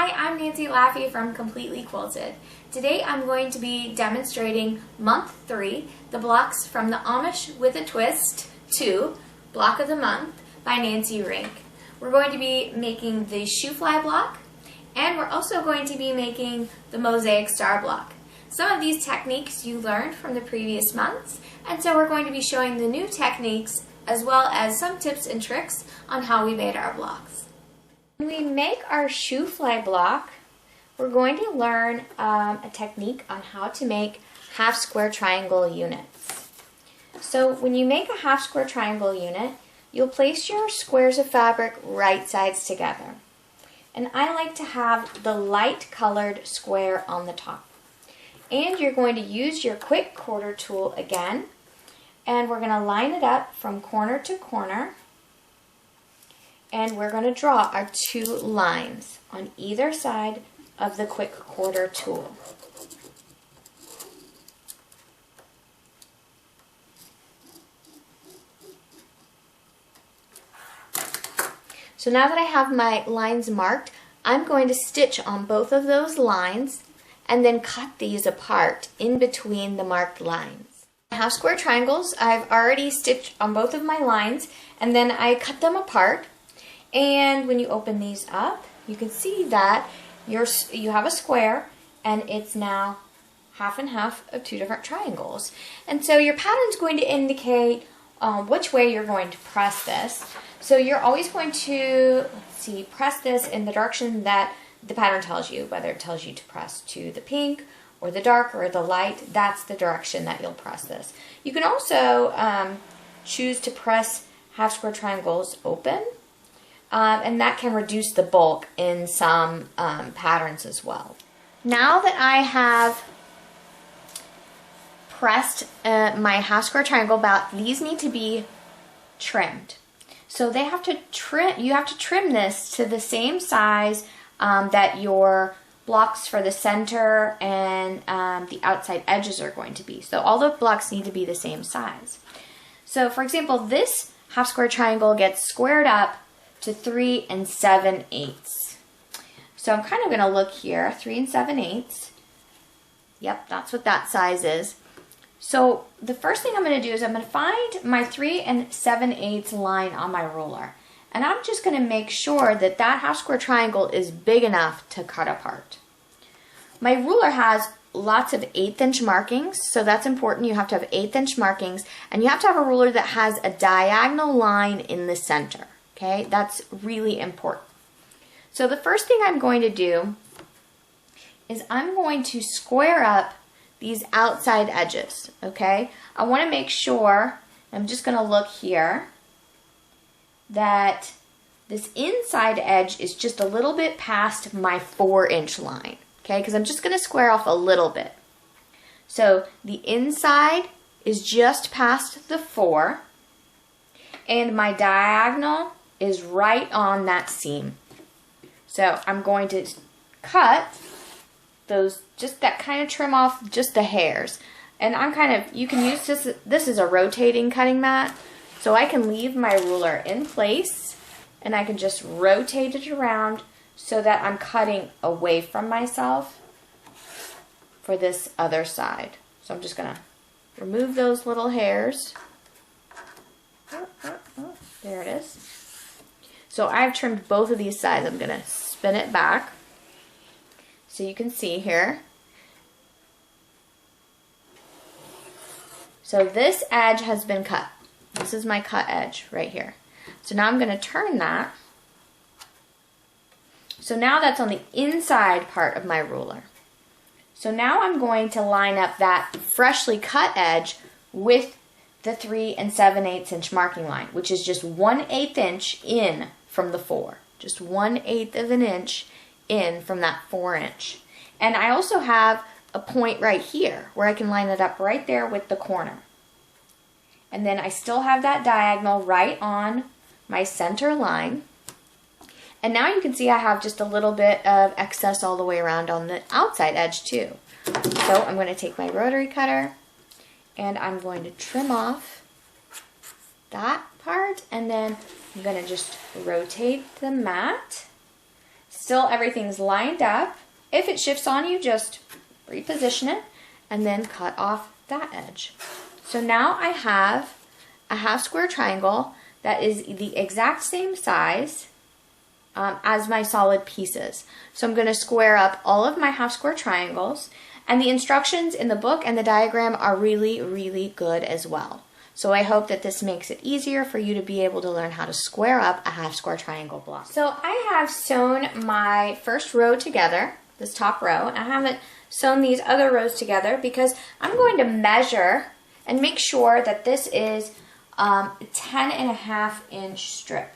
Hi, I'm Nancy Laffey from Completely Quilted. Today I'm going to be demonstrating month 3, the blocks from the Amish with a Twist 2, Block of the Month by Nancy Rink. We're going to be making the shoe fly block, and we're also going to be making the mosaic star block. Some of these techniques you learned from the previous months, and so we're going to be showing the new techniques as well as some tips and tricks on how we made our blocks. When we make our shoe fly block, we're going to learn a technique on how to make half square triangle units. So when you make a half square triangle unit, you'll place your squares of fabric right sides together. And I like to have the light colored square on the top. And you're going to use your quick quarter tool again, and we're going to line it up from corner to corner. And we're going to draw our 2 lines on either side of the quick quarter tool. So now that I have my lines marked, I'm going to stitch on both of those lines and then cut these apart in between the marked lines. Half square triangles, I've already stitched on both of my lines, and then I cut them apart. And when you open these up, you can see that you have a square, and it's now half and half of 2 different triangles. And so your pattern is going to indicate which way you're going to press this. So you're always going to, press this in the direction that the pattern tells you, whether it tells you to press to the pink or the dark or the light. That's the direction that you'll press this. You can also choose to press half square triangles open. And that can reduce the bulk in some patterns as well. Now that I have pressed my half square triangle back, these need to be trimmed. So they have to trim. You have to trim this to the same size that your blocks for the center and the outside edges are going to be. So all the blocks need to be the same size. So for example, this half square triangle gets squared up to 3 7/8. So I'm kind of going to look here, 3 7/8. Yep, that's what that size is. So the first thing I'm going to do is I'm going to find my 3 7/8 line on my ruler. And I'm just going to make sure that that half square triangle is big enough to cut apart. My ruler has lots of 1/8" markings, so that's important. You have to have 1/8" markings, and you have to have a ruler that has a diagonal line in the center. Okay, that's really important. So the first thing I'm going to do is I'm going to square up these outside edges, okay? I want to make sure, I'm just going to look here, that this inside edge is just a little bit past my 4" line, okay? Because I'm just going to square off a little bit. So the inside is just past the 4, and my diagonal is right on that seam. So I'm going to cut those, just that kind of trim off just the hairs. And I'm kind of, you can use this is a rotating cutting mat, so I can leave my ruler in place and I can just rotate it around so that I'm cutting away from myself for this other side. So I'm just gonna remove those little hairs. There it is. So I've trimmed both of these sides. I'm going to spin it back so you can see here. So this edge has been cut. This is my cut edge right here. So now I'm going to turn that. So now that's on the inside part of my ruler. So now I'm going to line up that freshly cut edge with the 3 7/8" marking line, which is just 1/8 inch in from the 4. Just 1/8 of an inch in from that 4". And I also have a point right here where I can line it up right there with the corner. And then I still have that diagonal right on my center line. And now you can see I have just a little bit of excess all the way around on the outside edge too. So I'm going to take my rotary cutter and I'm going to trim off that part, and then I'm going to just rotate the mat Still everything's lined up. If it shifts on you, just reposition it and then cut off that edge. So now I have a half square triangle that is the exact same size as my solid pieces. So I'm going to square up all of my half square triangles, and the instructions in the book and the diagram are really, really good as well. So I hope that this makes it easier for you to be able to learn how to square up a half square triangle block. So I have sewn my first row together, this top row, and I haven't sewn these other rows together because I'm going to measure and make sure that this is 10.5-inch strip.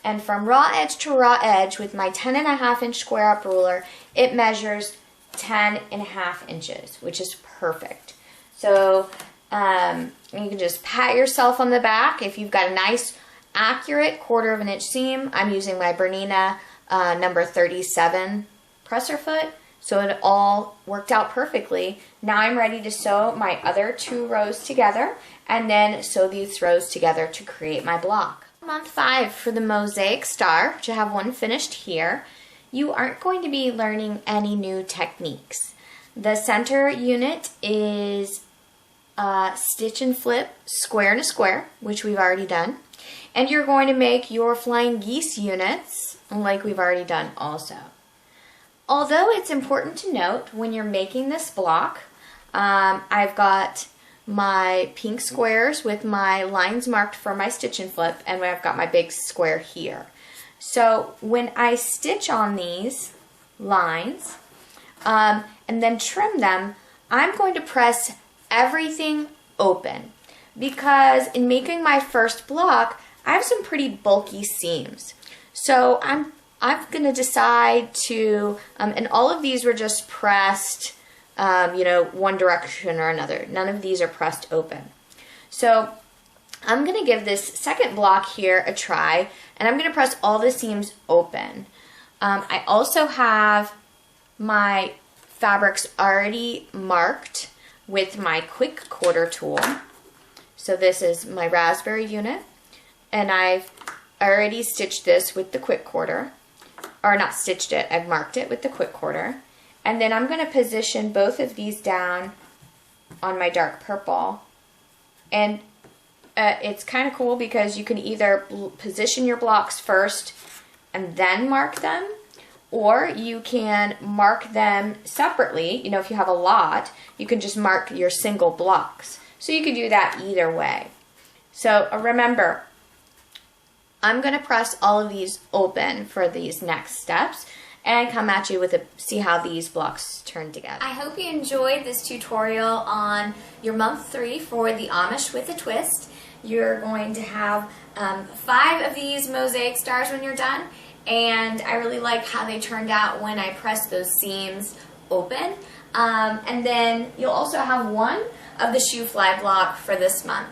And from raw edge to raw edge with my 10.5-inch square up ruler, it measures 10.5 inches, which is perfect. So you can just pat yourself on the back if you've got a nice accurate 1/4 inch seam. I'm using my Bernina number 37 presser foot, so it all worked out perfectly. Now I'm ready to sew my other 2 rows together and then sew these rows together to create my block. Month 5 for the mosaic star, which I have one finished here. You aren't going to be learning any new techniques. The center unit is stitch and flip square in a square, which we've already done. And you're going to make your flying geese units like we've already done also. Although it's important to note when you're making this block, I've got my pink squares with my lines marked for my stitch and flip, and I've got my big square here. So when I stitch on these lines and then trim them, I'm going to press everything open because in making my first block, I have some pretty bulky seams. So I'm going to decide to, and all of these were just pressed one direction or another. None of these are pressed open. So I'm going to give this second block here a try, and I'm going to press all the seams open. I also have my fabrics already marked with my quick 1/4 tool. So this is my raspberry unit, and I've already stitched this with the quick 1/4, or not stitched it, I've marked it with the quick 1/4. And then I'm going to position both of these down on my dark purple. And it's kind of cool because you can either position your blocks first and then mark them, or you can mark them separately. You know, if you have a lot, you can just mark your single blocks. So you can do that either way. So remember, I'm going to press all of these open for these next steps and come at you with see how these blocks turn together. I hope you enjoyed this tutorial on your month 3 for the Amish with a twist. You're going to have 5 of these mosaic stars when you're done, and I really like how they turned out when I pressed those seams open. And then you'll also have 1 of the shoe fly block for this month.